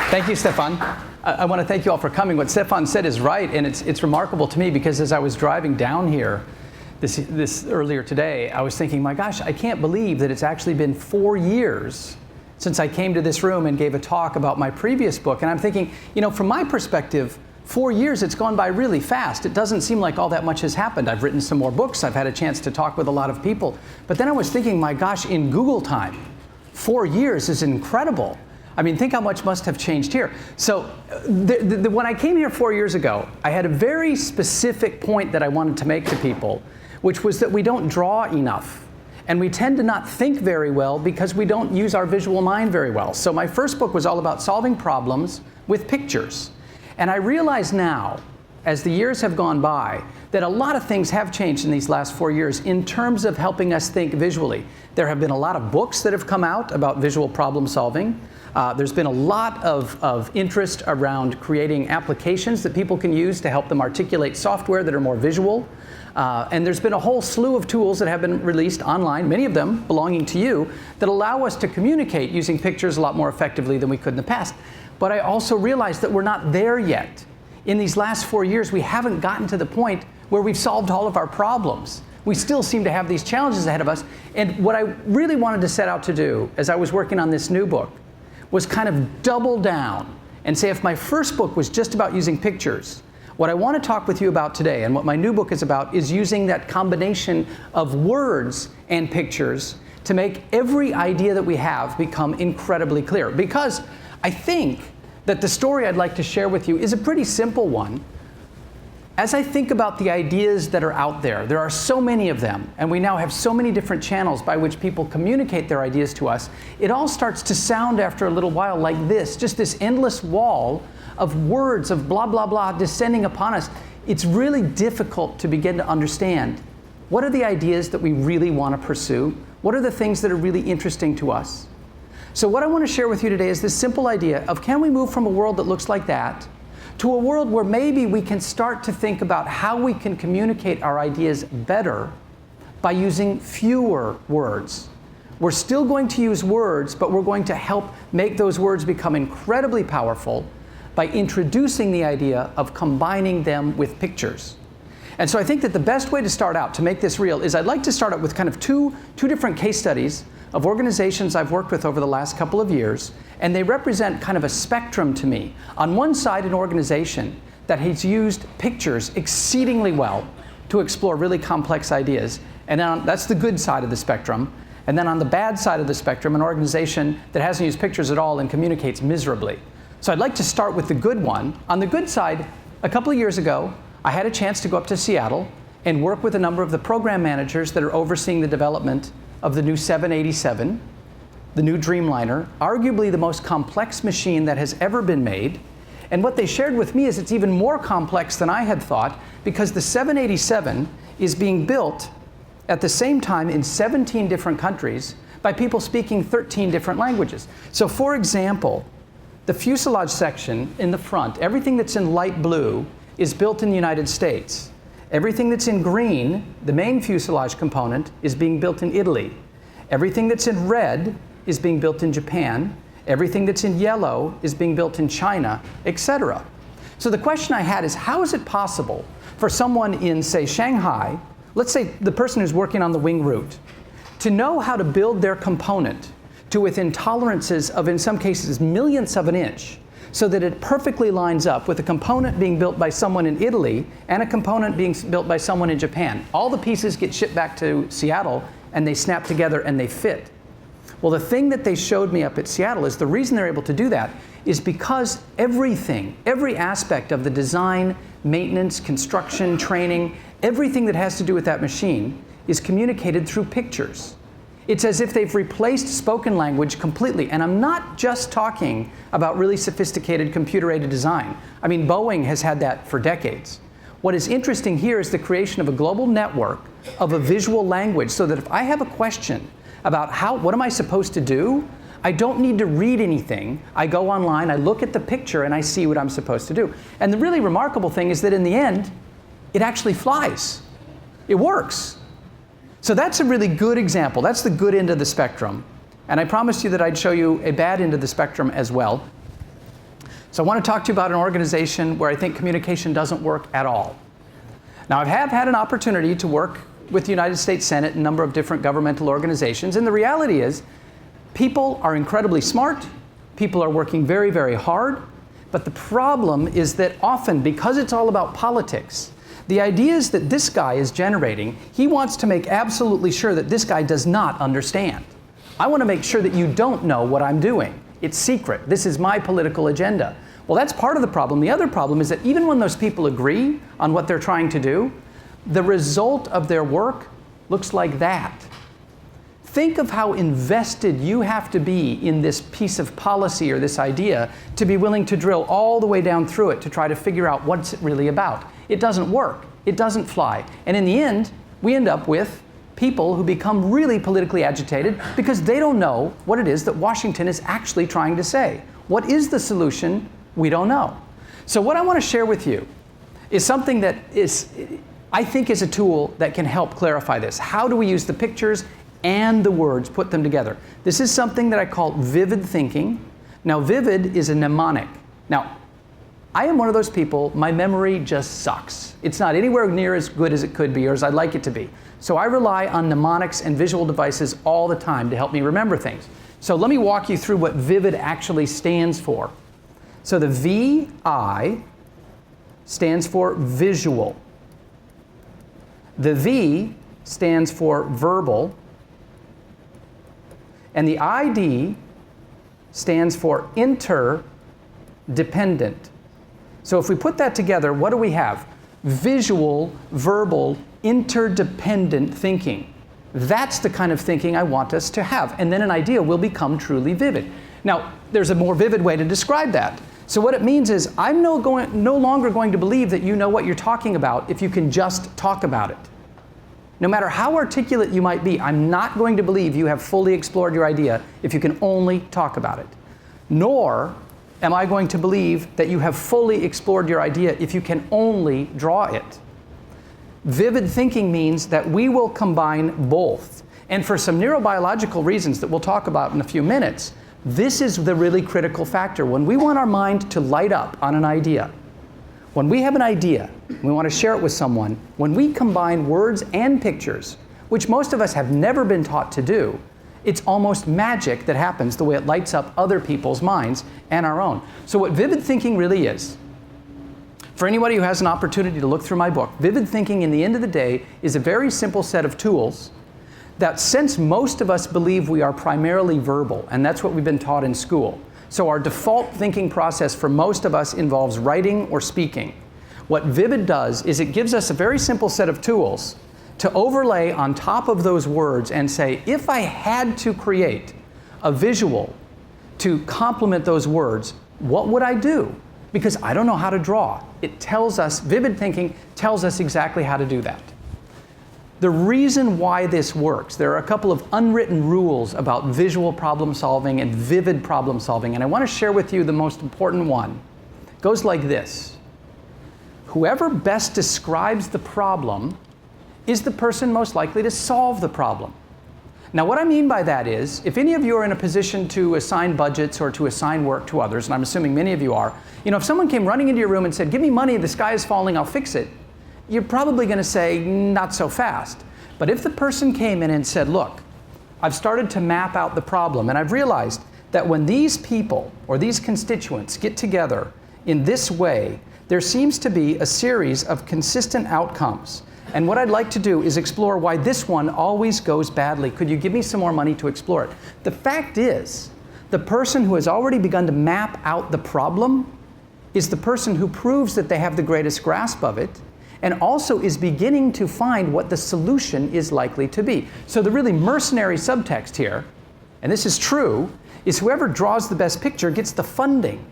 Thank you, Stefan. I want to thank you all for coming. What Stefan said is right, and it's remarkable to me because as I was driving down here this earlier today, I was thinking, my gosh, I can't believe that it's actually been 4 years since I came to this room and gave a talk about my previous book. And I'm thinking, you know, from my perspective, 4 years, it's gone by really fast. It doesn't seem like all that much has happened. I've written some more books. I've had a chance to talk with a lot of people. But then I was thinking, my gosh, in Google time, 4 years is incredible. I mean, think how much must have changed here. So when I came here 4 years ago, I had a very specific point that I wanted to make to people, which was that we don't draw enough. And we tend to not think very well because we don't use our visual mind very well. So my first book was all about solving problems with pictures. And I realize now, as the years have gone by, that a lot of things have changed in these last 4 years in terms of helping us think visually. There have been a lot of books that have come out about visual problem solving. There's been a lot of interest around creating applications that people can use to help them articulate software that are more visual. And there's been a whole slew of tools that have been released online, many of them belonging to you, that allow us to communicate using pictures a lot more effectively than we could in the past. But I also realize that we're not there yet. In these last 4 years, we haven't gotten to the point where we've solved all of our problems. We still seem to have these challenges ahead of us. And what I really wanted to set out to do as I was working on this new book was kind of double down and say, if my first book was just about using pictures, what I want to talk with you about today, and what my new book is about, is using that combination of words and pictures to make every idea that we have become incredibly clear. Because I think that the story I'd like to share with you is a pretty simple one. As I think about the ideas that are out there, there are so many of them, and we now have so many different channels by which people communicate their ideas to us, it all starts to sound after a little while like this, just this endless wall of words, of blah, blah, blah, descending upon us. It's really difficult to begin to understand what are the ideas that we really want to pursue? What are the things that are really interesting to us? So what I want to share with you today is this simple idea of, can we move from a world that looks like that to a world where maybe we can start to think about how we can communicate our ideas better by using fewer words. We're still going to use words, but we're going to help make those words become incredibly powerful by introducing the idea of combining them with pictures. And so I think that the best way to start out to make this real is I'd like to start out with kind of two different case studies of organizations I've worked with over the last couple of years, and they represent kind of a spectrum to me. On one side, an organization that has used pictures exceedingly well to explore really complex ideas, and then that's the good side of the spectrum. And then on the bad side of the spectrum, an organization that hasn't used pictures at all and communicates miserably. So I'd like to start with the good one. On the good side, a couple of years ago, I had a chance to go up to Seattle and work with a number of the program managers that are overseeing the development of the new 787, the new Dreamliner, arguably the most complex machine that has ever been made. And what they shared with me is it's even more complex than I had thought, because the 787 is being built at the same time in 17 different countries by people speaking 13 different languages. So for example, the fuselage section in the front, everything that's in light blue, is built in the United States. Everything that's in green, the main fuselage component, is being built in Italy. Everything that's in red is being built in Japan. Everything that's in yellow is being built in China, etc. So the question I had is, how is it possible for someone in, say, Shanghai, let's say the person who's working on the wing root, to know how to build their component to within tolerances of, in some cases, millionths of an inch, so that it perfectly lines up with a component being built by someone in Italy and a component being built by someone in Japan. All the pieces get shipped back to Seattle, and they snap together and they fit. Well, the thing that they showed me up at Seattle is the reason they're able to do that is because everything, every aspect of the design, maintenance, construction, training, everything that has to do with that machine is communicated through pictures. It's as if they've replaced spoken language completely. And I'm not just talking about really sophisticated computer-aided design. I mean, Boeing has had that for decades. What is interesting here is the creation of a global network of a visual language, so that if I have a question about what am I supposed to do, I don't need to read anything. I go online, I look at the picture, and I see what I'm supposed to do. And the really remarkable thing is that in the end, it actually flies. It works. So that's a really good example. That's the good end of the spectrum. And I promised you that I'd show you a bad end of the spectrum as well. So I want to talk to you about an organization where I think communication doesn't work at all. Now, I have had an opportunity to work with the United States Senate and a number of different governmental organizations, and the reality is people are incredibly smart, people are working very, very hard, but the problem is that often, because it's all about politics, the ideas that this guy is generating, he wants to make absolutely sure that this guy does not understand. I want to make sure that you don't know what I'm doing. It's secret. This is my political agenda. Well, that's part of the problem. The other problem is that even when those people agree on what they're trying to do, the result of their work looks like that. Think of how invested you have to be in this piece of policy or this idea to be willing to drill all the way down through it to try to figure out what's it really about. It doesn't work. It doesn't fly. And in the end, we end up with people who become really politically agitated because they don't know what it is that Washington is actually trying to say. What is the solution? We don't know. So what I want to share with you is something that I think is a tool that can help clarify this. How do we use the pictures and the words, put them together? This is something that I call vivid thinking. Now, vivid is a mnemonic. Now, I am one of those people, my memory just sucks. It's not anywhere near as good as it could be or as I'd like it to be. So I rely on mnemonics and visual devices all the time to help me remember things. So let me walk you through what vivid actually stands for. So the VI stands for visual. The V stands for verbal. And the ID stands for interdependent. So if we put that together, what do we have? Visual, verbal, interdependent thinking. That's the kind of thinking I want us to have. And then an idea will become truly vivid. Now, there's a more vivid way to describe that. So what it means is I'm no longer going to believe that you know what you're talking about if you can just talk about it. No matter how articulate you might be, I'm not going to believe you have fully explored your idea if you can only talk about it. Nor am I going to believe that you have fully explored your idea if you can only draw it. Vivid thinking means that we will combine both. And for some neurobiological reasons that we'll talk about in a few minutes, this is the really critical factor. When we want our mind to light up on an idea, when we have an idea, we want to share it with someone, when we combine words and pictures, which most of us have never been taught to do, it's almost magic that happens the way it lights up other people's minds and our own. So what vivid thinking really is, for anybody who has an opportunity to look through my book, vivid thinking in the end of the day is a very simple set of tools that, since most of us believe we are primarily verbal, and that's what we've been taught in school, so our default thinking process for most of us involves writing or speaking. What Vivid does is it gives us a very simple set of tools to overlay on top of those words and say, if I had to create a visual to complement those words, what would I do? Because I don't know how to draw. It tells us, vivid thinking tells us exactly how to do that. The reason why this works, there are a couple of unwritten rules about visual problem solving and vivid problem solving, and I want to share with you the most important one. It goes like this. Whoever best describes the problem is the person most likely to solve the problem. Now, what I mean by that is, if any of you are in a position to assign budgets or to assign work to others, and I'm assuming many of you are, if someone came running into your room and said, give me money, the sky is falling, I'll fix it, you're probably going to say, not so fast. But if the person came in and said, look, I've started to map out the problem, and I've realized that when these people or these constituents get together in this way, there seems to be a series of consistent outcomes. And what I'd like to do is explore why this one always goes badly. Could you give me some more money to explore it? The fact is, the person who has already begun to map out the problem is the person who proves that they have the greatest grasp of it, and also is beginning to find what the solution is likely to be. So the really mercenary subtext here, and this is true, is whoever draws the best picture gets the funding.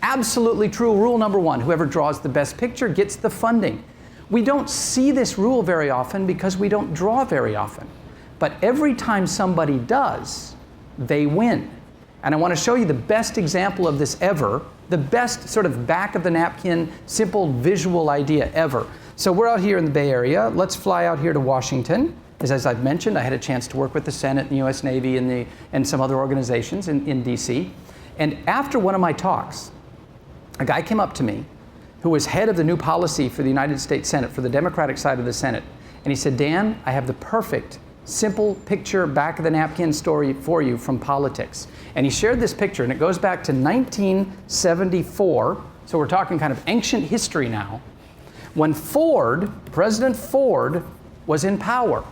Absolutely true rule number one, whoever draws the best picture gets the funding. We don't see this rule very often because we don't draw very often. But every time somebody does, they win. And I want to show you the best example of this ever, the best sort of back of the napkin, simple visual idea ever. So we're out here in the Bay Area. Let's fly out here to Washington. As I've mentioned, I had a chance to work with the Senate and the US Navy and some other organizations in DC. And after one of my talks, a guy came up to me who was head of the new policy for the United States Senate, for the Democratic side of the Senate. And he said, Dan, I have the perfect, simple picture back of the napkin story for you from politics. And he shared this picture, and it goes back to 1974. So we're talking kind of ancient history now. When President Ford was in power.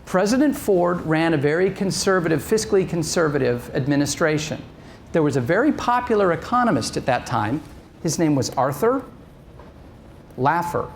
President Ford ran a very conservative, fiscally conservative administration. There was a very popular economist at that time. His name was Arthur Laffer.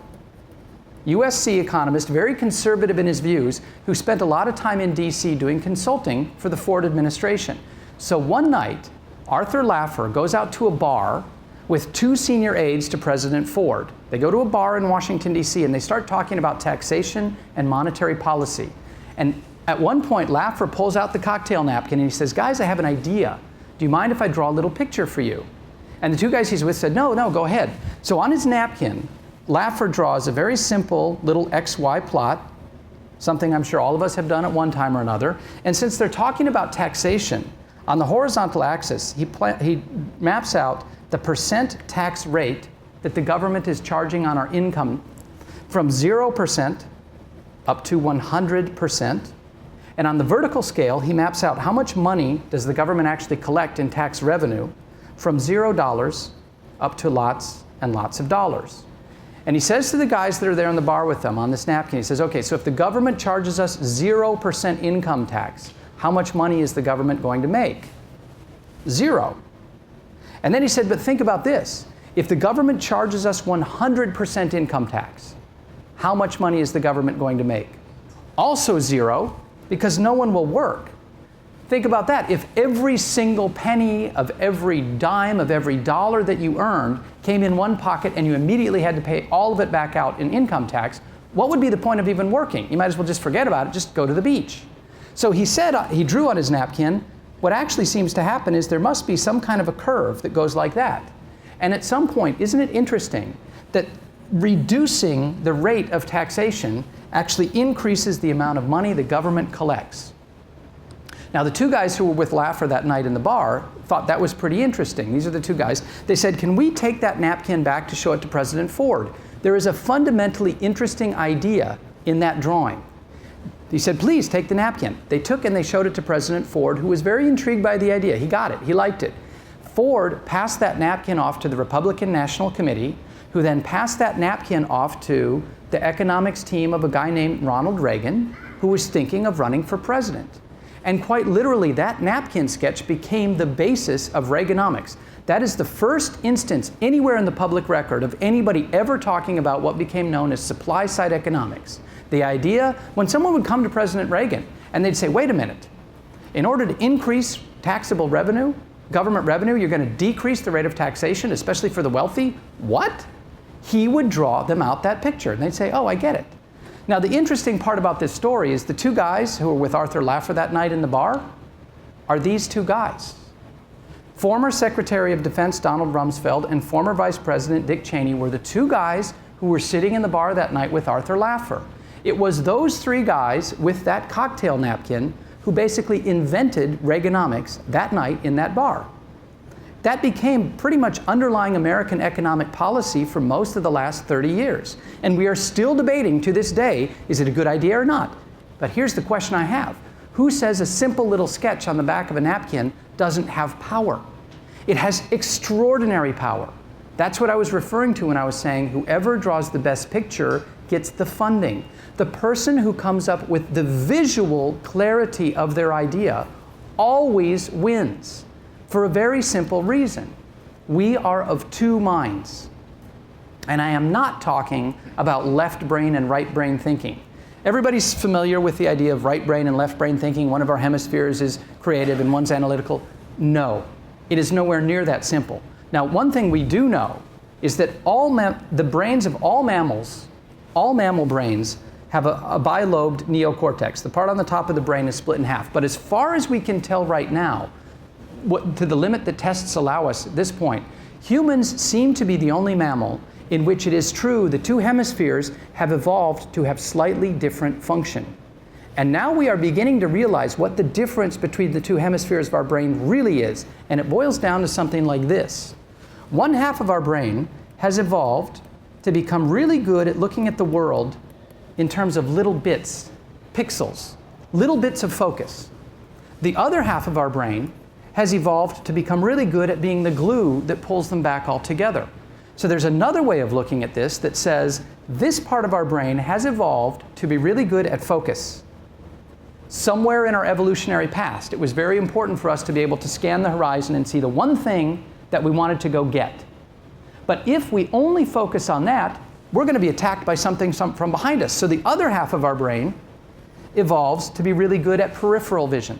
USC economist, very conservative in his views, who spent a lot of time in DC doing consulting for the Ford administration. So one night, Arthur Laffer goes out to a bar with two senior aides to President Ford. They go to a bar in Washington, D.C., and they start talking about taxation and monetary policy. And at one point, Laffer pulls out the cocktail napkin and he says, guys, I have an idea. Do you mind if I draw a little picture for you? And the two guys he's with said, no, go ahead. So on his napkin, Laffer draws a very simple little XY plot, something I'm sure all of us have done at one time or another. And since they're talking about taxation, on the horizontal axis, he maps out the percent tax rate that the government is charging on our income from 0% up to 100%. And on the vertical scale, he maps out how much money does the government actually collect in tax revenue from $0 up to lots and lots of dollars. And he says to the guys that are there in the bar with them on this napkin, he says, okay, so if the government charges us 0% income tax, how much money is the government going to make? 0. And then he said, but think about this. If the government charges us 100% income tax, how much money is the government going to make? Also 0, because no one will work. Think about that. If every single penny of every dime of every dollar that you earned came in one pocket and you immediately had to pay all of it back out in income tax, what would be the point of even working? You might as well just forget about it, just go to the beach. So he said, he drew on his napkin, what actually seems to happen is there must be some kind of a curve that goes like that. And at some point, isn't it interesting that reducing the rate of taxation actually increases the amount of money the government collects? Now, the two guys who were with Laffer that night in the bar thought that was pretty interesting. These are the two guys. They said, can we take that napkin back to show it to President Ford? There is a fundamentally interesting idea in that drawing. He said, please take the napkin. They took and they showed it to President Ford, who was very intrigued by the idea. He got it. He liked it. Ford passed that napkin off to the Republican National Committee, who then passed that napkin off to the economics team of a guy named Ronald Reagan, who was thinking of running for president. And quite literally, that napkin sketch became the basis of Reaganomics. That is the first instance anywhere in the public record of anybody ever talking about what became known as supply-side economics. The idea, when someone would come to President Reagan and they'd say, wait a minute, in order to increase taxable revenue, government revenue, you're going to decrease the rate of taxation, especially for the wealthy? What? He would draw them out that picture, and they'd say, oh, I get it. Now, the interesting part about this story is the two guys who were with Arthur Laffer that night in the bar are these two guys. Former Secretary of Defense Donald Rumsfeld and former Vice President Dick Cheney were the two guys who were sitting in the bar that night with Arthur Laffer. It was those three guys with that cocktail napkin who basically invented Reaganomics that night in that bar. That became pretty much underlying American economic policy for most of the last 30 years. And we are still debating to this day, is it a good idea or not? But here's the question I have. Who says a simple little sketch on the back of a napkin doesn't have power? It has extraordinary power. That's what I was referring to when I was saying whoever draws the best picture gets the funding. The person who comes up with the visual clarity of their idea always wins. For a very simple reason. We are of two minds. And I am not talking about left brain and right brain thinking. Everybody's familiar with the idea of right brain and left brain thinking. One of our hemispheres is creative and one's analytical. No, it is nowhere near that simple. Now, one thing we do know is that the brains of all mammals, all mammal brains, have a bilobed neocortex. The part on the top of the brain is split in half. But as far as we can tell right now, to the limit that tests allow us at this point, humans seem to be the only mammal in which it is true the two hemispheres have evolved to have slightly different function. And now we are beginning to realize what the difference between the two hemispheres of our brain really is. And it boils down to something like this. One half of our brain has evolved to become really good at looking at the world in terms of little bits, pixels, little bits of focus. The other half of our brain has evolved to become really good at being the glue that pulls them back all together. So there's another way of looking at this that says this part of our brain has evolved to be really good at focus. Somewhere in our evolutionary past, it was very important for us to be able to scan the horizon and see the one thing that we wanted to go get. But if we only focus on that, we're going to be attacked by something from behind us. So the other half of our brain evolves to be really good at peripheral vision.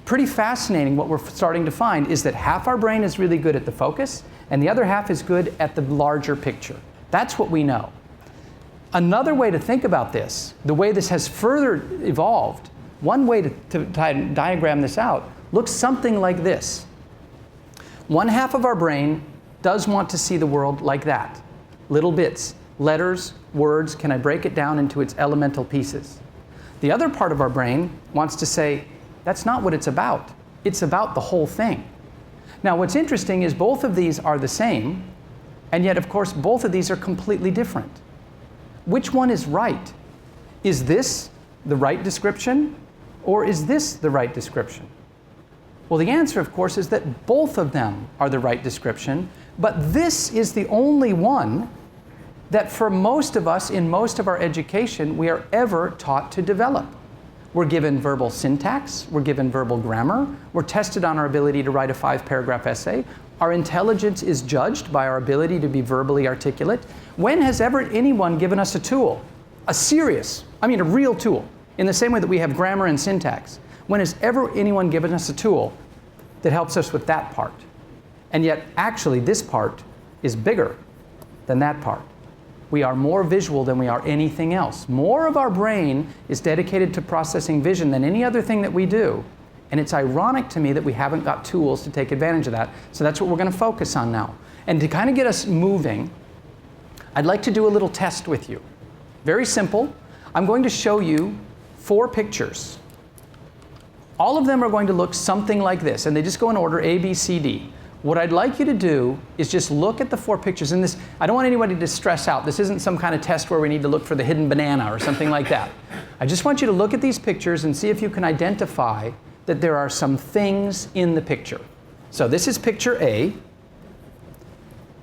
Pretty fascinating. What we're starting to find is that half our brain is really good at the focus, and the other half is good at the larger picture. That's what we know. Another way to think about this, the way this has further evolved, one way to diagram this out, looks something like this. One half of our brain does want to see the world like that. Little bits, letters, words, can I break it down into its elemental pieces? The other part of our brain wants to say, that's not what it's about. It's about the whole thing. Now, what's interesting is both of these are the same, and yet, of course, both of these are completely different. Which one is right? Is this the right description, or is this the right description? Well, the answer, of course, is that both of them are the right description, but this is the only one that for most of us in most of our education we are ever taught to develop. We're given verbal syntax, we're given verbal grammar, we're tested on our ability to write a 5-paragraph essay. Our intelligence is judged by our ability to be verbally articulate. When has ever anyone given us a tool? A real tool, in the same way that we have grammar and syntax. When has ever anyone given us a tool that helps us with that part? And yet, actually, this part is bigger than that part. We are more visual than we are anything else. More of our brain is dedicated to processing vision than any other thing that we do. And it's ironic to me that we haven't got tools to take advantage of that. So that's what we're going to focus on now. And to kind of get us moving, I'd like to do a little test with you. Very simple. I'm going to show you 4 pictures. All of them are going to look something like this, and they just go in order A, B, C, D. What I'd like you to do is just look at the 4 pictures. And this, I don't want anybody to stress out. This isn't some kind of test where we need to look for the hidden banana or something like that. I just want you to look at these pictures and see if you can identify that there are some things in the picture. So this is picture A.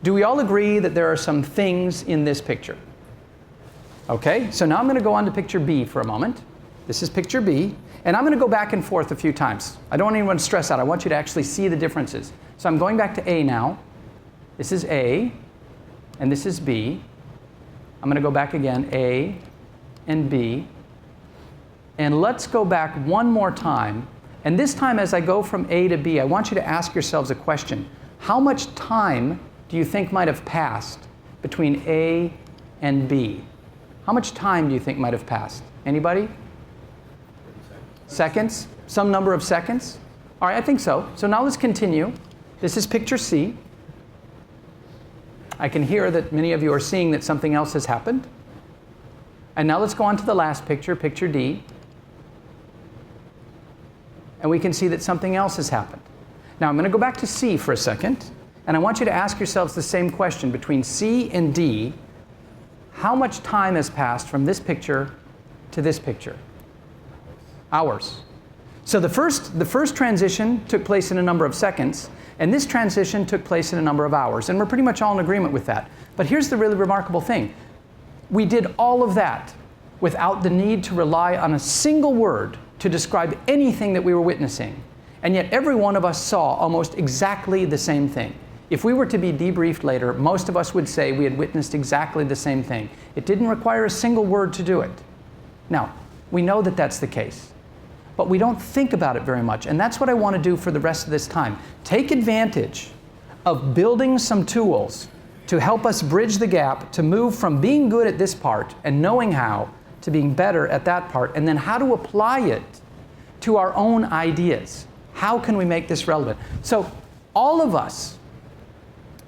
Do we all agree that there are some things in this picture? Okay, so now I'm going to go on to picture B for a moment. This is picture B. And I'm going to go back and forth a few times. I don't want anyone to stress out. I want you to actually see the differences. So I'm going back to A now. This is A, and this is B. I'm going to go back again, A and B. And let's go back one more time. And this time, as I go from A to B, I want you to ask yourselves a question. How much time do you think might have passed between A and B? How much time do you think might have passed? Anybody? Seconds? Some number of seconds? All right, I think so. So now let's continue. This is picture C. I can hear that many of you are seeing that something else has happened. And now let's go on to the last picture, picture D. And we can see that something else has happened. Now I'm going to go back to C for a second, and I want you to ask yourselves the same question. Between C and D, how much time has passed from this picture to this picture? Hours. So the first transition took place in a number of seconds, and this transition took place in a number of hours. And we're pretty much all in agreement with that. But here's the really remarkable thing. We did all of that without the need to rely on a single word to describe anything that we were witnessing. And yet every one of us saw almost exactly the same thing. If we were to be debriefed later, most of us would say we had witnessed exactly the same thing. It didn't require a single word to do it. Now, we know that that's the case. But we don't think about it very much. And that's what I want to do for the rest of this time. Take advantage of building some tools to help us bridge the gap to move from being good at this part and knowing how to being better at that part, and then how to apply it to our own ideas. How can we make this relevant? So all of us,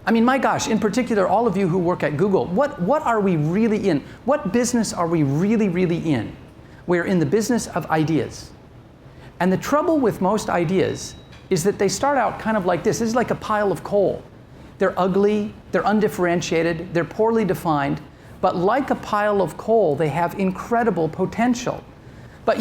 I mean, my gosh, in particular, all of you who work at Google, what are we really in? What business are we really, really in? We're in the business of ideas. And the trouble with most ideas is that they start out kind of like this. This is like a pile of coal. They're ugly, they're undifferentiated, they're poorly defined, but like a pile of coal, they have incredible potential. But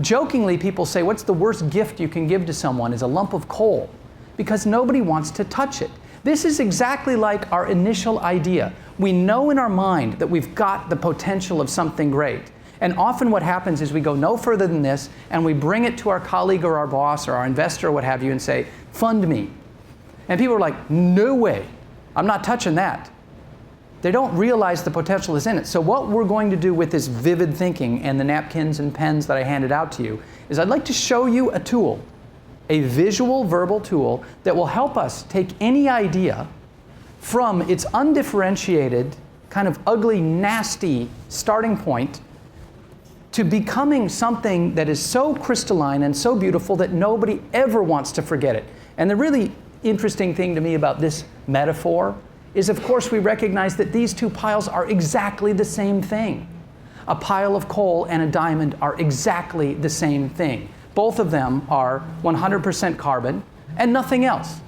jokingly people say, what's the worst gift you can give to someone is a lump of coal, because nobody wants to touch it. This is exactly like our initial idea. We know in our mind that we've got the potential of something great. And often what happens is we go no further than this, and we bring it to our colleague or our boss or our investor or what have you and say, fund me. And people are like, no way, I'm not touching that. They don't realize the potential is in it. So what we're going to do with this vivid thinking and the napkins and pens that I handed out to you is I'd like to show you a tool, a visual verbal tool that will help us take any idea from its undifferentiated, kind of ugly, nasty starting point to becoming something that is so crystalline and so beautiful that nobody ever wants to forget it. And the really interesting thing to me about this metaphor is, of course, we recognize that these two piles are exactly the same thing. A pile of coal and a diamond are exactly the same thing. Both of them are 100% carbon and nothing else.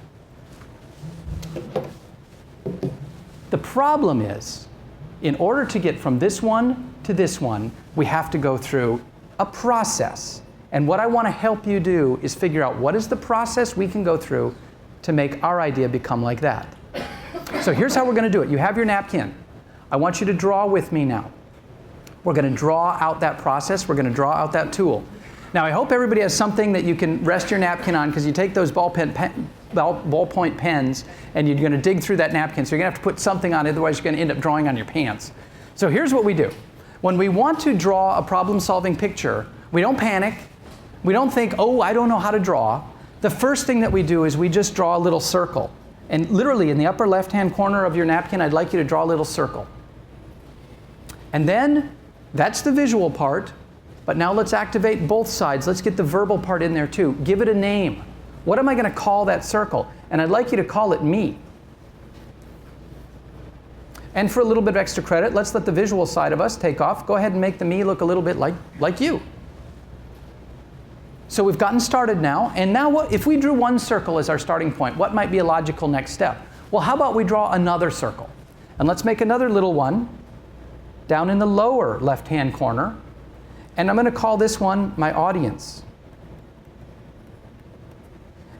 The problem is, in order to get from this one to this one, we have to go through a process. And what I want to help you do is figure out what is the process we can go through to make our idea become like that. So here's how we're going to do it. You have your napkin. I want you to draw with me now. We're going to draw out that process. We're going to draw out that tool. Now, I hope everybody has something that you can rest your napkin on, because you take those ballpoint pens and you're going to dig through that napkin. So you're going to have to put something on it, otherwise you're going to end up drawing on your pants. So here's what we do. When we want to draw a problem-solving picture, we don't panic. We don't think, oh, I don't know how to draw. The first thing that we do is we just draw a little circle. And literally in the upper left-hand corner of your napkin, I'd like you to draw a little circle. And then that's the visual part. But now let's activate both sides. Let's get the verbal part in there too. Give it a name. What am I going to call that circle? And I'd like you to call it me. And for a little bit of extra credit, let's let the visual side of us take off. Go ahead and make the me look a little bit like you. So we've gotten started now. And now what, if we drew one circle as our starting point, what might be a logical next step? Well, how about we draw another circle? And let's make another little one down in the lower left-hand corner. And I'm going to call this one my audience.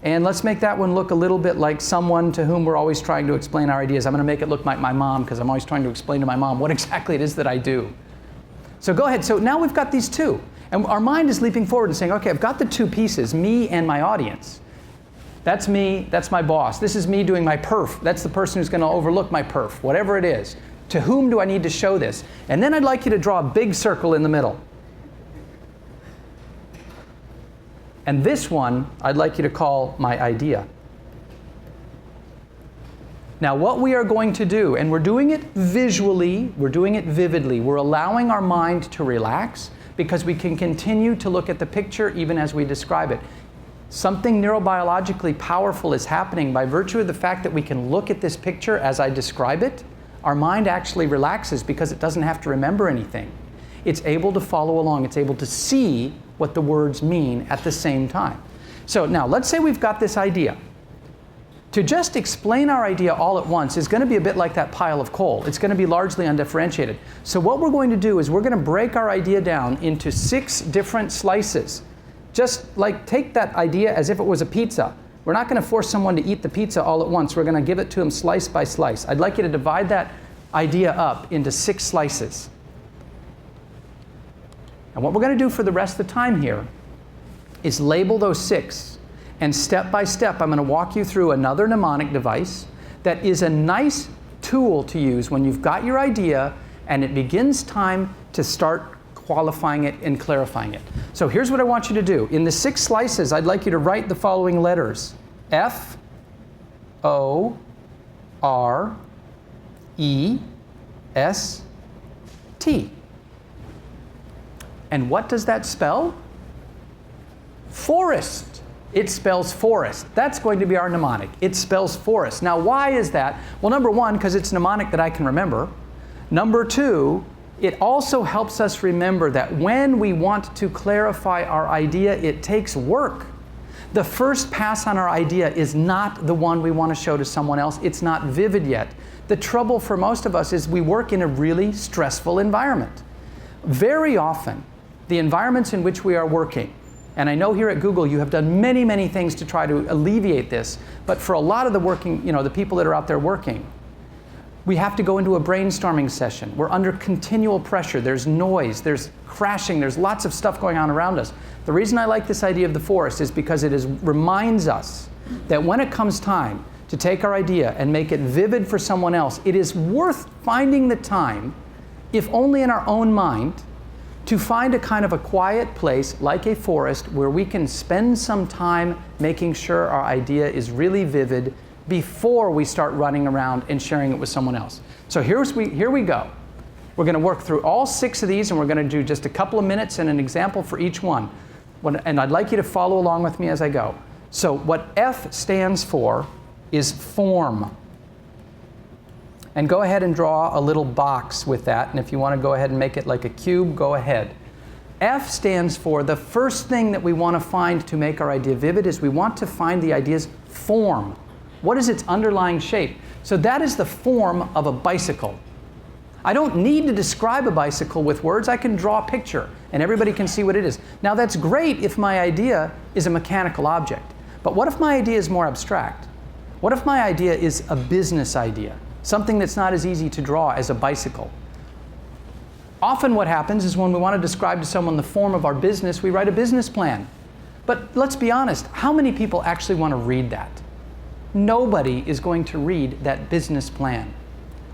And let's make that one look a little bit like someone to whom we're always trying to explain our ideas. I'm going to make it look like my mom, because I'm always trying to explain to my mom what exactly it is that I do. So go ahead. So now we've got these two. And our mind is leaping forward and saying, okay, I've got the two pieces, me and my audience. That's me, that's my boss. This is me doing my perf. That's the person who's going to overlook my perf, whatever it is. To whom do I need to show this? And then I'd like you to draw a big circle in the middle. And this one, I'd like you to call my idea. Now, what we are going to do, and we're doing it visually, we're doing it vividly, we're allowing our mind to relax because we can continue to look at the picture even as we describe it. Something neurobiologically powerful is happening by virtue of the fact that we can look at this picture as I describe it. Our mind actually relaxes because it doesn't have to remember anything. It's able to follow along. It's able to see what the words mean at the same time. So now, let's say we've got this idea. To just explain our idea all at once is going to be a bit like that pile of coal. It's going to be largely undifferentiated. So what we're going to do is we're going to break our idea down into 6 different slices. Just like take that idea as if it was a pizza. We're not going to force someone to eat the pizza all at once. We're going to give it to them slice by slice. I'd like you to divide that idea up into 6 slices. And what we're going to do for the rest of the time here is label those 6. And step by step, I'm going to walk you through another mnemonic device that is a nice tool to use when you've got your idea and it begins time to start qualifying it and clarifying it. So here's what I want you to do. In the 6 slices, I'd like you to write the following letters: F, O, R, E, S, T. And what does that spell? Forest. It spells forest. That's going to be our mnemonic. It spells forest. Now, why is that? Well, number one, because it's mnemonic that I can remember. Number two, it also helps us remember that when we want to clarify our idea, it takes work. The first pass on our idea is not the one we want to show to someone else. It's not vivid yet. The trouble for most of us is we work in a really stressful environment. Very often, the environments in which we are working, and I know here at Google you have done many, many things to try to alleviate this, but for a lot of the working, the people that are out there working, we have to go into a brainstorming session. We're under continual pressure. There's noise, there's crashing, there's lots of stuff going on around us. The reason I like this idea of the forest is because it reminds us that when it comes time to take our idea and make it vivid for someone else, it is worth finding the time, if only in our own mind, to find a kind of a quiet place like a forest where we can spend some time making sure our idea is really vivid before we start running around and sharing it with someone else. So here we go. We're going to work through all 6 of these, and we're going to do just a couple of minutes and an example for each one. And I'd like you to follow along with me as I go. So what F stands for is form. And go ahead and draw a little box with that. And if you want to go ahead and make it like a cube, go ahead. F stands for the first thing that we want to find to make our idea vivid is we want to find the idea's form. What is its underlying shape? So that is the form of a bicycle. I don't need to describe a bicycle with words. I can draw a picture, and everybody can see what it is. Now, that's great if my idea is a mechanical object. But what if my idea is more abstract? What if my idea is a business idea? Something that's not as easy to draw as a bicycle. Often what happens is when we want to describe to someone the form of our business, we write a business plan. But let's be honest, how many people actually want to read that? Nobody is going to read that business plan.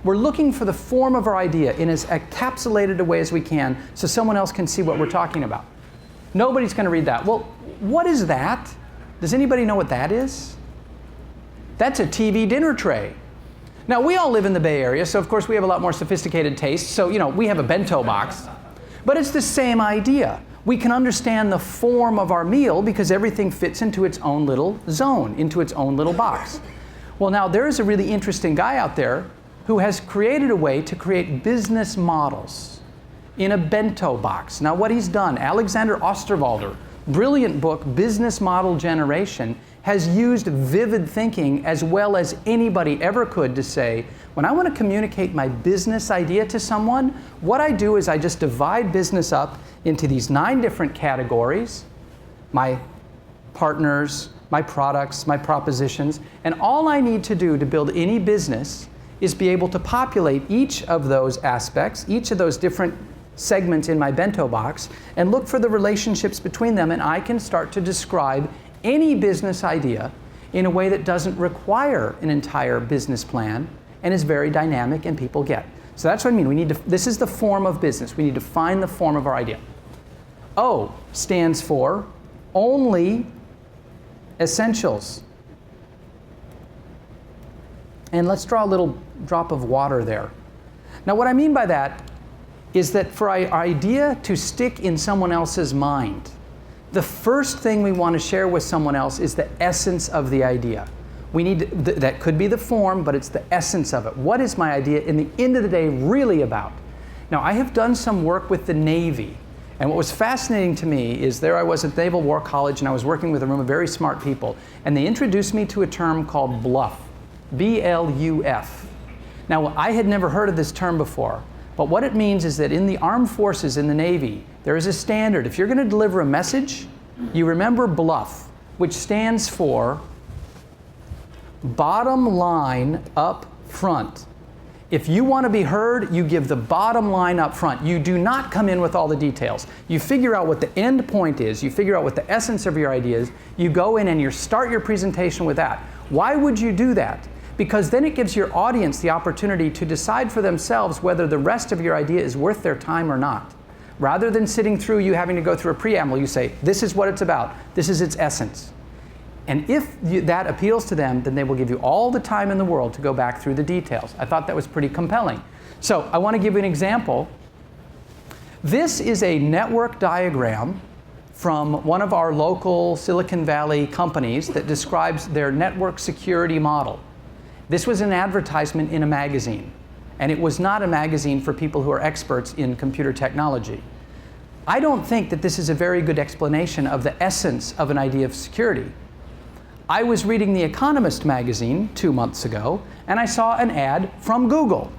We're looking for the form of our idea in as encapsulated a way as we can so someone else can see what we're talking about. Nobody's going to read that. Well, what is that? Does anybody know what that is? That's a TV dinner tray. Now, we all live in the Bay Area, so of course we have a lot more sophisticated tastes. So, we have a bento box. But it's the same idea. We can understand the form of our meal because everything fits into its own little zone, into its own little box. Well, now there is a really interesting guy out there who has created a way to create business models in a bento box. Now what he's done, Alexander Osterwalder, brilliant book, Business Model Generation, has used vivid thinking as well as anybody ever could to say, when I want to communicate my business idea to someone, what I do is I just divide business up into these 9 different categories, my partners, my products, my propositions, and all I need to do to build any business is be able to populate each of those aspects, each of those different segments in my bento box, and look for the relationships between them, and I can start to describe any business idea in a way that doesn't require an entire business plan and is very dynamic and people get. So that's what I mean. This is the form of business. We need to find the form of our idea. O stands for only essentials. And let's draw a little drop of water there. Now what I mean by that is that for our idea to stick in someone else's mind, the first thing we want to share with someone else is the essence of the idea. That could be the form, but it's the essence of it. What is my idea in the end of the day really about? Now, I have done some work with the Navy, and what was fascinating to me is there I was at Naval War College, and I was working with a room of very smart people, and they introduced me to a term called BLUF, B-L-U-F. Now, I had never heard of this term before, but what it means is that in the armed forces, in the Navy, there is a standard. If you're going to deliver a message, you remember BLUF, which stands for bottom line up front. If you want to be heard, you give the bottom line up front. You do not come in with all the details. You figure out what the end point is. You figure out what the essence of your idea is. You go in and you start your presentation with that. Why would you do that? Because then it gives your audience the opportunity to decide for themselves whether the rest of your idea is worth their time or not. Rather than sitting through you having to go through a preamble, you say, this is what it's about. This is its essence. And if that appeals to them, then they will give you all the time in the world to go back through the details. I thought that was pretty compelling. So I want to give you an example. This is a network diagram from one of our local Silicon Valley companies that describes their network security model. This was an advertisement in a magazine, and it was not a magazine for people who are experts in computer technology. I don't think that this is a very good explanation of the essence of an idea of security. I was reading The Economist magazine 2 months ago, and I saw an ad from Google.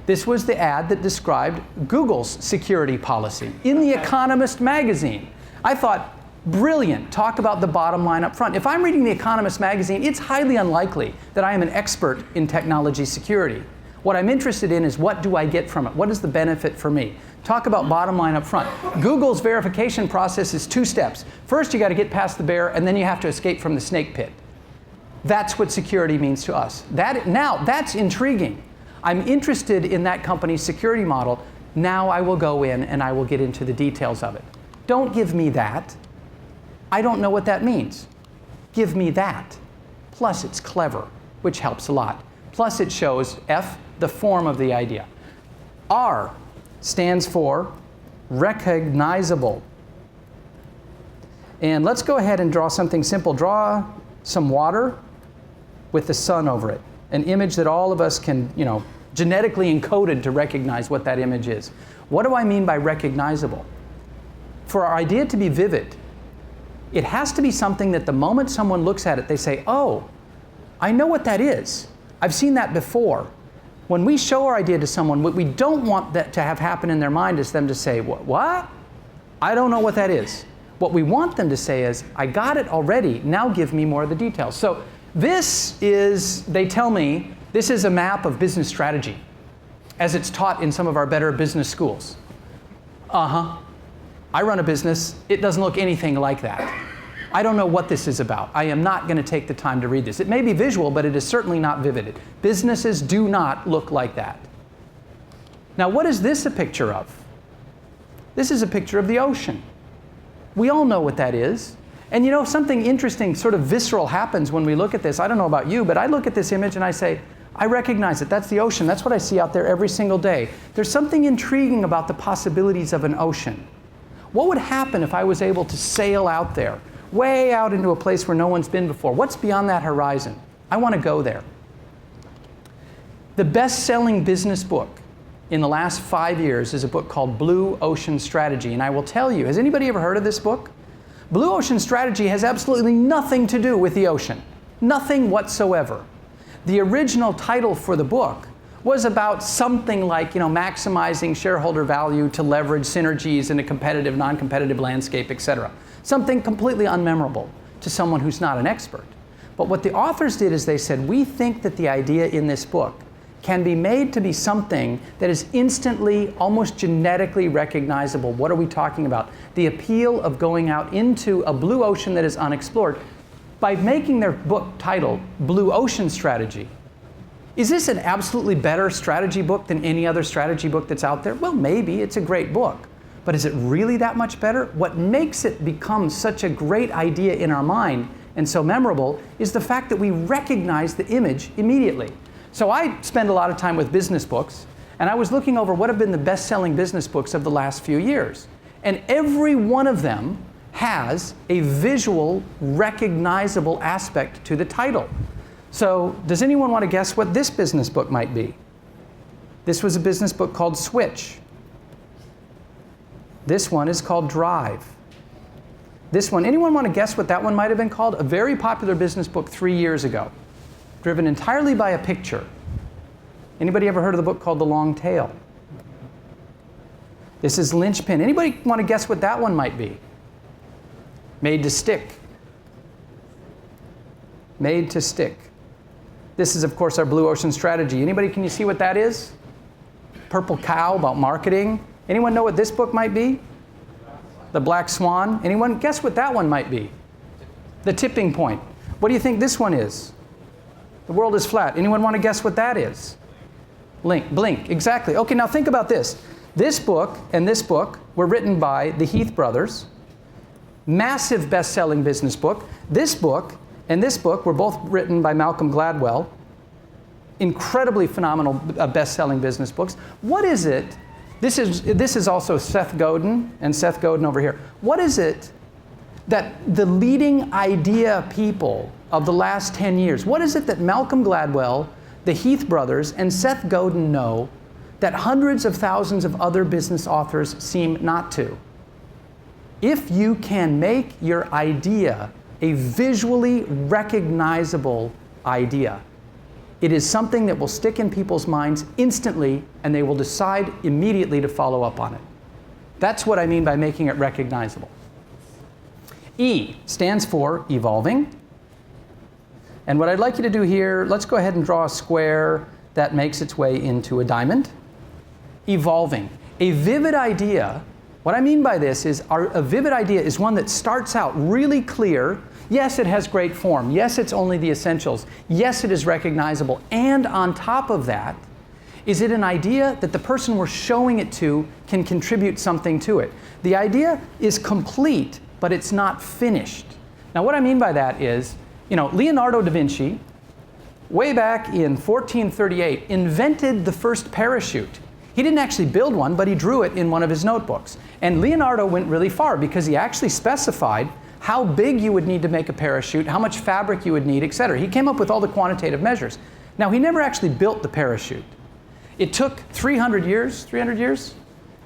This was the ad that described Google's security policy in The Economist magazine. I thought, brilliant, talk about the bottom line up front. If I'm reading The Economist magazine, it's highly unlikely that I am an expert in technology security. What I'm interested in is what do I get from it? What is the benefit for me? Talk about bottom line up front. Google's verification process is 2 steps. First, you got to get past the bear, and then you have to escape from the snake pit. That's what security means to us. Now, that's intriguing. I'm interested in that company's security model. Now I will go in and I will get into the details of it. Don't give me that. I don't know what that means. Give me that. Plus, it's clever, which helps a lot. Plus, it shows F, the form of the idea. R stands for recognizable. And let's go ahead and draw something simple. Draw some water with the sun over it. An image that all of us can, genetically encoded to recognize what that image is. What do I mean by recognizable? For our idea to be vivid, it has to be something that the moment someone looks at it, they say, oh, I know what that is. I've seen that before. When we show our idea to someone, what we don't want that to have happen in their mind is them to say, what? I don't know what that is. What we want them to say is, I got it already, now give me more of the details. So this is, they tell me, this is a map of business strategy, as it's taught in some of our better business schools. I run a business, it doesn't look anything like that. I don't know what this is about. I am not going to take the time to read this. It may be visual, but it is certainly not vivid. Businesses do not look like that. Now, what is this a picture of? This is a picture of the ocean. We all know what that is. And something interesting, sort of visceral happens when we look at this. I don't know about you, but I look at this image and I say, I recognize it. That's the ocean. That's what I see out there every single day. There's something intriguing about the possibilities of an ocean. What would happen if I was able to sail out there, way out into a place where no one's been before? What's beyond that horizon? I want to go there. The best-selling business book in the last 5 years is a book called Blue Ocean Strategy. And I will tell you, has anybody ever heard of this book? Blue Ocean Strategy has absolutely nothing to do with the ocean. Nothing whatsoever. The original title for the book was about something like, maximizing shareholder value to leverage synergies in a competitive, non-competitive landscape, etc. Something completely unmemorable to someone who's not an expert. But what the authors did is they said, we think that the idea in this book can be made to be something that is instantly, almost genetically recognizable. What are we talking about? The appeal of going out into a blue ocean that is unexplored. By making their book titled Blue Ocean Strategy, is this an absolutely better strategy book than any other strategy book that's out there? Well, maybe. It's a great book. But is it really that much better? What makes it become such a great idea in our mind and so memorable is the fact that we recognize the image immediately. So I spend a lot of time with business books, and I was looking over what have been the best-selling business books of the last few years. And every one of them has a visual, recognizable aspect to the title. So does anyone want to guess what this business book might be? This was a business book called Switch. This one is called Drive. This one, anyone want to guess what that one might have been called? A very popular business book 3 years ago, driven entirely by a picture. Anybody ever heard of the book called The Long Tail? This is Linchpin. Anybody want to guess what that one might be? Made to Stick. Made to Stick. This is, of course, our Blue Ocean Strategy. Anybody, can you see what that is? Purple Cow, about marketing. Anyone know what this book might be? The Black Swan. Anyone guess what that one might be? The Tipping Point. What do you think this one is? The World is Flat. Anyone want to guess what that is? Blink. Exactly. Okay, now think about this. This book and this book were written by the Heath brothers. Massive best-selling business book. This book and this book were both written by Malcolm Gladwell. Incredibly phenomenal best-selling business books. What is it? This is also Seth Godin and Seth Godin over here. What is it that the leading idea people of the last 10 years, what is it that Malcolm Gladwell, the Heath brothers, and Seth Godin know that hundreds of thousands of other business authors seem not to? If you can make your idea a visually recognizable idea. It is something that will stick in people's minds instantly, and they will decide immediately to follow up on it. That's what I mean by making it recognizable. E stands for evolving. And what I'd like you to do here, let's go ahead and draw a square that makes its way into a diamond. Evolving. A vivid idea, what I mean by this is a vivid idea is one that starts out really clear. Yes, it has great form. Yes, it's only the essentials. Yes, it is recognizable. And on top of that, is it an idea that the person we're showing it to can contribute something to it? The idea is complete, but it's not finished. Now, what I mean by that is, Leonardo da Vinci, way back in 1438, invented the first parachute. He didn't actually build one, but he drew it in one of his notebooks. And Leonardo went really far because he actually specified how big you would need to make a parachute, how much fabric you would need, etc. He came up with all the quantitative measures. Now, he never actually built the parachute. It took 300 years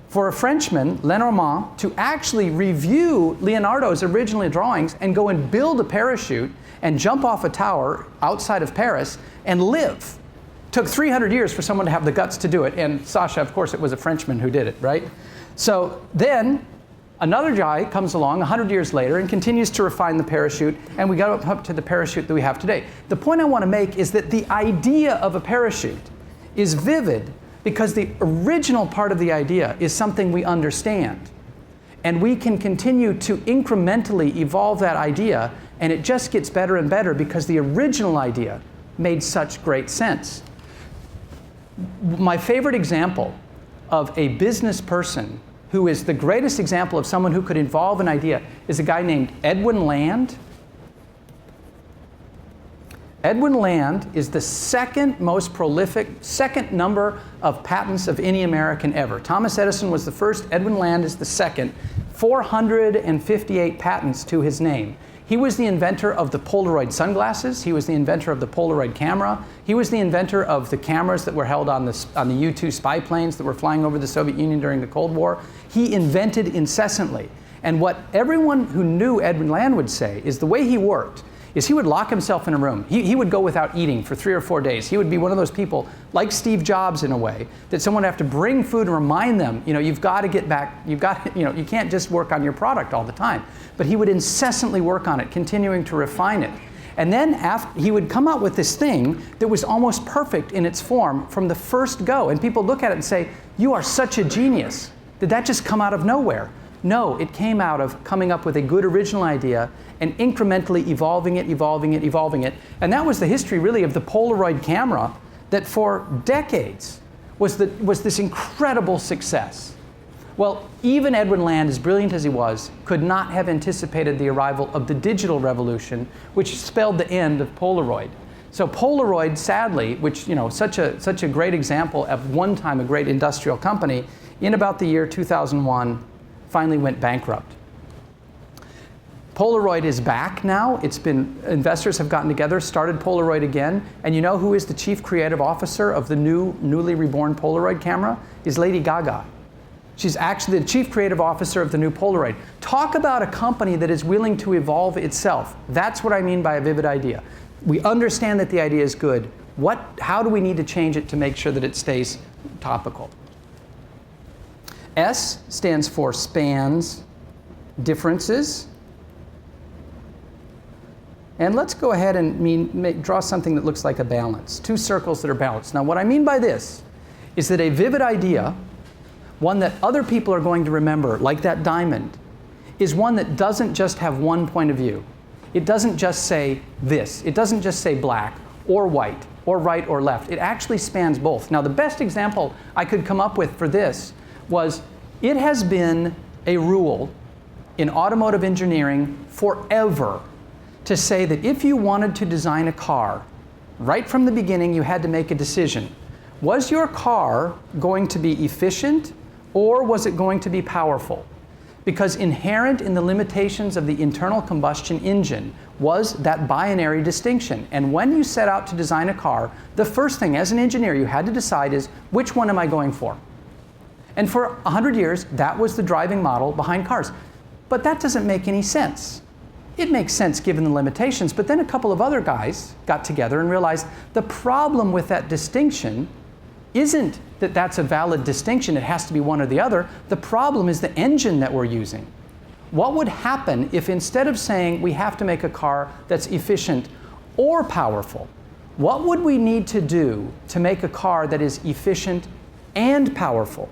for a Frenchman, Lenormand, to actually review Leonardo's original drawings and go and build a parachute and jump off a tower outside of Paris and live. Took 300 years for someone to have the guts to do it. And Sasha, of course, it was a Frenchman who did it, right? So then another guy comes along 100 years later and continues to refine the parachute, and we got up to the parachute that we have today. The point I want to make is that the idea of a parachute is vivid because the original part of the idea is something we understand. And we can continue to incrementally evolve that idea, and it just gets better and better because the original idea made such great sense. My favorite example of a business person who is the greatest example of someone who could evolve an idea is a guy named Edwin Land. Edwin Land is the second most prolific, second number of patents of any American ever. Thomas Edison was the first, Edwin Land is the second. 458 patents to his name. He was the inventor of the Polaroid sunglasses. He was the inventor of the Polaroid camera. He was the inventor of the cameras that were held on the U-2 spy planes that were flying over the Soviet Union during the Cold War. He invented incessantly. And what everyone who knew Edwin Land would say is the way he worked is he would lock himself in a room. He would go without eating for 3 or 4 days. He would be one of those people, like Steve Jobs in a way, that someone would have to bring food and remind them, you've got to get back, you can't just work on your product all the time. But he would incessantly work on it, continuing to refine it. And then he would come out with this thing that was almost perfect in its form from the first go. And people look at it and say, you are such a genius. Did that just come out of nowhere? No, it came out of coming up with a good original idea and incrementally evolving it. And that was the history, really, of the Polaroid camera that for decades was this incredible success. Well, even Edwin Land, as brilliant as he was, could not have anticipated the arrival of the digital revolution, which spelled the end of Polaroid. So Polaroid, sadly, which, such a great example of one time a great industrial company, in about the year 2001, finally went bankrupt. Polaroid is back now. Investors have gotten together, started Polaroid again. And you know who is the chief creative officer of the newly reborn Polaroid camera? Is Lady Gaga. She's actually the chief creative officer of the new Polaroid. Talk about a company that is willing to evolve itself. That's what I mean by a vivid idea. We understand that the idea is good. How do we need to change it to make sure that it stays topical? S stands for spans differences. And let's go ahead and draw something that looks like a balance. 2 circles that are balanced. Now, what I mean by this is that a vivid idea, one that other people are going to remember, like that diamond, is one that doesn't just have one point of view. It doesn't just say this. It doesn't just say black or white or right or left. It actually spans both. Now, the best example I could come up with for this was it has been a rule in automotive engineering forever to say that if you wanted to design a car, right from the beginning you had to make a decision. Was your car going to be efficient or was it going to be powerful? Because inherent in the limitations of the internal combustion engine was that binary distinction. And when you set out to design a car, the first thing as an engineer you had to decide is, which one am I going for? And for 100 years, that was the driving model behind cars. But that doesn't make any sense. it makes sense given the limitations. But then a couple of other guys got together and realized the problem with that distinction isn't that that's a valid distinction, it has to be one or the other. The problem is the engine that we're using. What would happen if instead of saying we have to make a car that's efficient or powerful, what would we need to do to make a car that is efficient and powerful?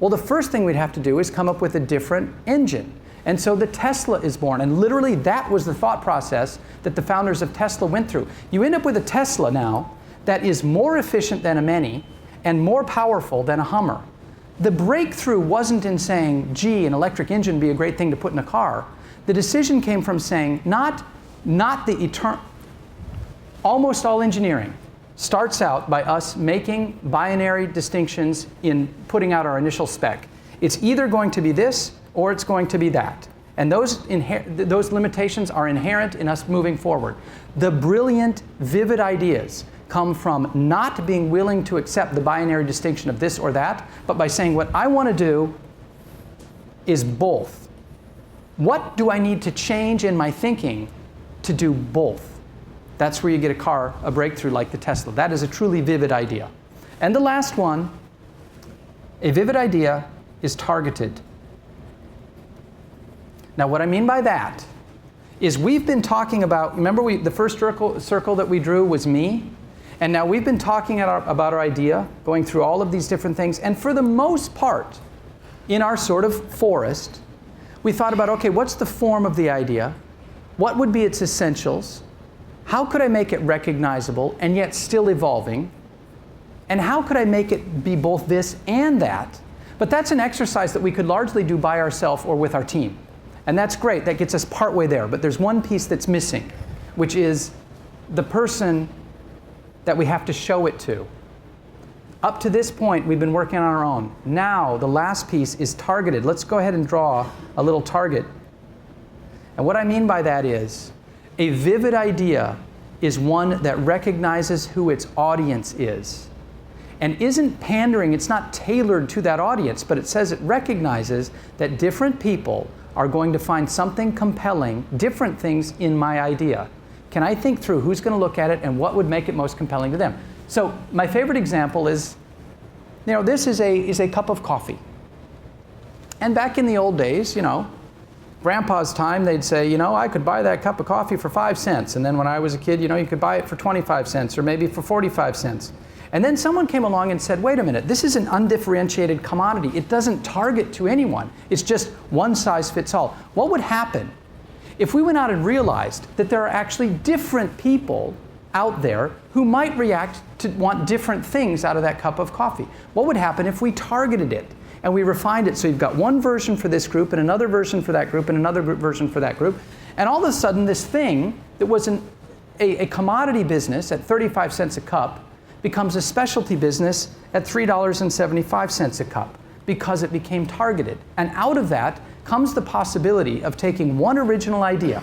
Well, the first thing we'd have to do is come up with a different engine. And so the Tesla is born. And literally that was the thought process that the founders of Tesla went through. You end up with a Tesla now that is more efficient than a Mini and more powerful than a Hummer. The breakthrough wasn't in saying, gee, an electric engine would be a great thing to put in a car. The decision came from saying, not the eternal. Almost all engineering starts out by us making binary distinctions in putting out our initial spec. It's either going to be this or it's going to be that. And those limitations are inherent in us moving forward. The brilliant, vivid ideas come from not being willing to accept the binary distinction of this or that, but by saying what I want to do is both. What do I need to change in my thinking to do both? That's where you get a breakthrough like the Tesla. That is a truly vivid idea. And the last one, a vivid idea is targeted. Now what I mean by that is we've been talking about, remember the first circle that we drew was me? And now we've been talking about our idea, going through all of these different things, and for the most part, in our sort of forest, we thought about, okay, what's the form of the idea? What would be its essentials? How could I make it recognizable and yet still evolving? And how could I make it be both this and that? But that's an exercise that we could largely do by ourselves or with our team. And that's great, that gets us partway there. But there's one piece that's missing, which is the person that we have to show it to. Up to this point, we've been working on our own. Now, the last piece is targeted. Let's go ahead and draw a little target. And what I mean by that is, a vivid idea is one that recognizes who its audience is. And isn't pandering, it's not tailored to that audience, but it says it recognizes that different people are going to find something compelling, different things in my idea. Can I think through who's going to look at it and what would make it most compelling to them? So my favorite example is, this is a cup of coffee. And back in the old days, Grandpa's time, they'd say, I could buy that cup of coffee for 5 cents. And then when I was a kid, you could buy it for 25 cents or maybe for 45 cents. And then someone came along and said, wait a minute, this is an undifferentiated commodity. It doesn't target to anyone. It's just one size fits all. What would happen if we went out and realized that there are actually different people out there who might react to want different things out of that cup of coffee? What would happen if we targeted it and we refined it so you've got one version for this group and another version for that group and another version for that group, and all of a sudden this thing that was a commodity business at 35 cents a cup becomes a specialty business at $3.75 a cup because it became targeted. And out of that comes the possibility of taking one original idea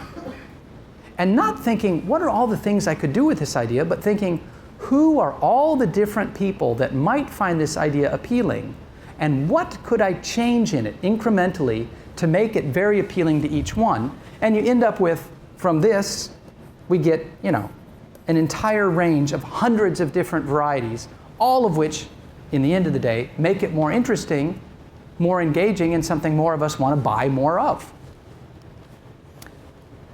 and not thinking, what are all the things I could do with this idea, but thinking, who are all the different people that might find this idea appealing, and what could I change in it incrementally to make it very appealing to each one? And you end up with, from this, we get, an entire range of hundreds of different varieties, all of which, in the end of the day, make it more interesting, more engaging, and something more of us want to buy more of.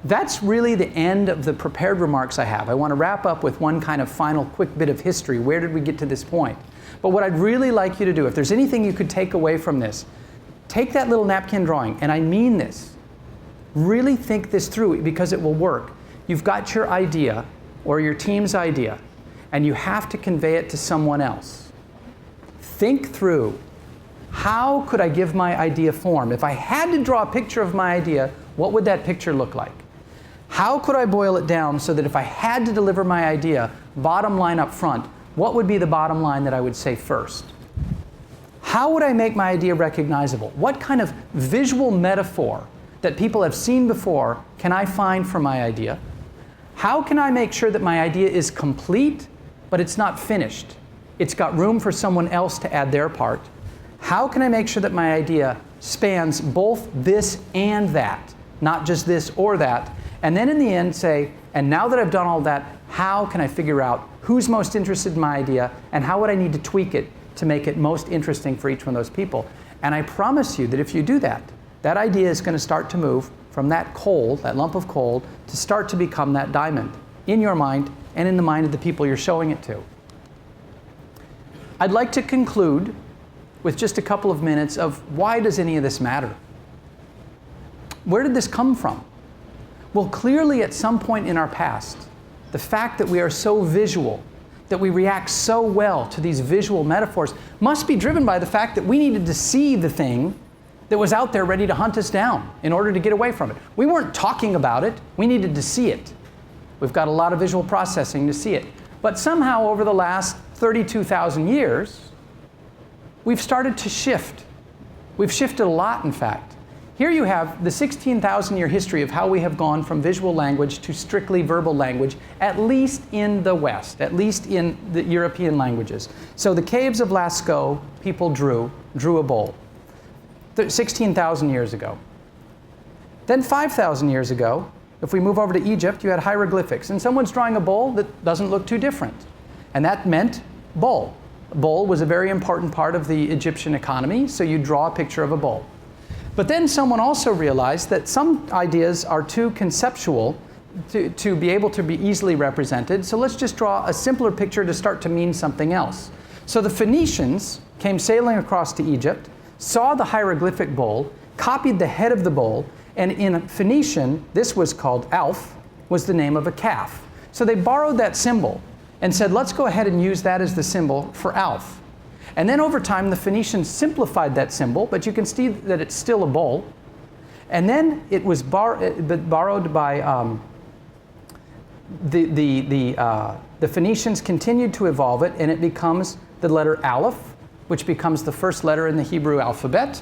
That's really the end of the prepared remarks I have. I want to wrap up with one kind of final quick bit of history. Where did we get to this point? But what I'd really like you to do, if there's anything you could take away from this, take that little napkin drawing, and I mean this. Really think this through because it will work. You've got your idea or your team's idea, and you have to convey it to someone else. Think through, how could I give my idea form? If I had to draw a picture of my idea, what would that picture look like? How could I boil it down so that if I had to deliver my idea, bottom line up front, what would be the bottom line that I would say first? How would I make my idea recognizable? What kind of visual metaphor that people have seen before can I find for my idea? How can I make sure that my idea is complete, but it's not finished? It's got room for someone else to add their part. How can I make sure that my idea spans both this and that, not just this or that? And then in the end say, and now that I've done all that, how can I figure out who's most interested in my idea and how would I need to tweak it to make it most interesting for each one of those people? And I promise you that if you do that, that idea is going to start to move from that coal, that lump of coal, to start to become that diamond in your mind and in the mind of the people you're showing it to. I'd like to conclude with just a couple of minutes of why does any of this matter? Where did this come from? Well, clearly at some point in our past, the fact that we are so visual, that we react so well to these visual metaphors, must be driven by the fact that we needed to see the thing that was out there ready to hunt us down in order to get away from it. We weren't talking about it, we needed to see it. We've got a lot of visual processing to see it. But somehow over the last 32,000 years, we've started to shift. We've shifted a lot, in fact. Here you have the 16,000-year history of how we have gone from visual language to strictly verbal language, at least in the West, at least in the European languages. So the caves of Lascaux, people drew a bowl 16,000 years ago. Then 5,000 years ago, if we move over to Egypt, you had hieroglyphics. And someone's drawing a bowl that doesn't look too different. And that meant bowl. A bowl was a very important part of the Egyptian economy, so you draw a picture of a bowl. But then someone also realized that some ideas are too conceptual to be able to be easily represented, so let's just draw a simpler picture to start to mean something else. So the Phoenicians came sailing across to Egypt, saw the hieroglyphic bowl, copied the head of the bowl, and in Phoenician, this was called Alf, was the name of a calf. So they borrowed that symbol and said, let's go ahead and use that as the symbol for Alf. And then over time, the Phoenicians simplified that symbol, but you can see that it's still a bowl. And then it was borrowed by the Phoenicians continued to evolve it, and it becomes the letter Aleph, which becomes the first letter in the Hebrew alphabet,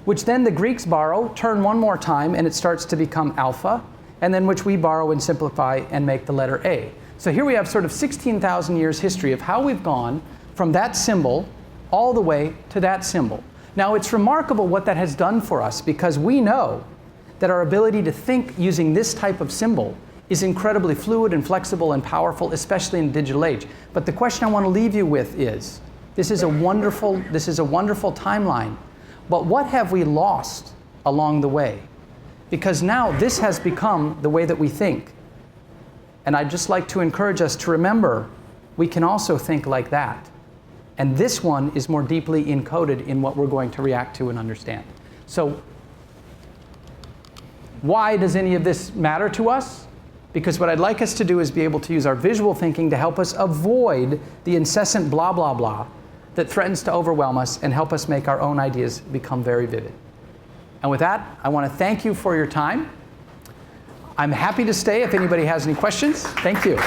which then the Greeks borrow, turn one more time, and it starts to become Alpha, and then which we borrow and simplify and make the letter A. So here we have sort of 16,000 years history of how we've gone from that symbol all the way to that symbol. Now it's remarkable what that has done for us, because we know that our ability to think using this type of symbol is incredibly fluid and flexible and powerful, especially in the digital age. But the question I want to leave you with is, this is a wonderful timeline, but what have we lost along the way? Because now this has become the way that we think. And I'd just like to encourage us to remember we can also think like that. And this one is more deeply encoded in what we're going to react to and understand. So why does any of this matter to us? Because what I'd like us to do is be able to use our visual thinking to help us avoid the incessant blah, blah, blah that threatens to overwhelm us and help us make our own ideas become very vivid. And with that, I want to thank you for your time. I'm happy to stay if anybody has any questions. Thank you.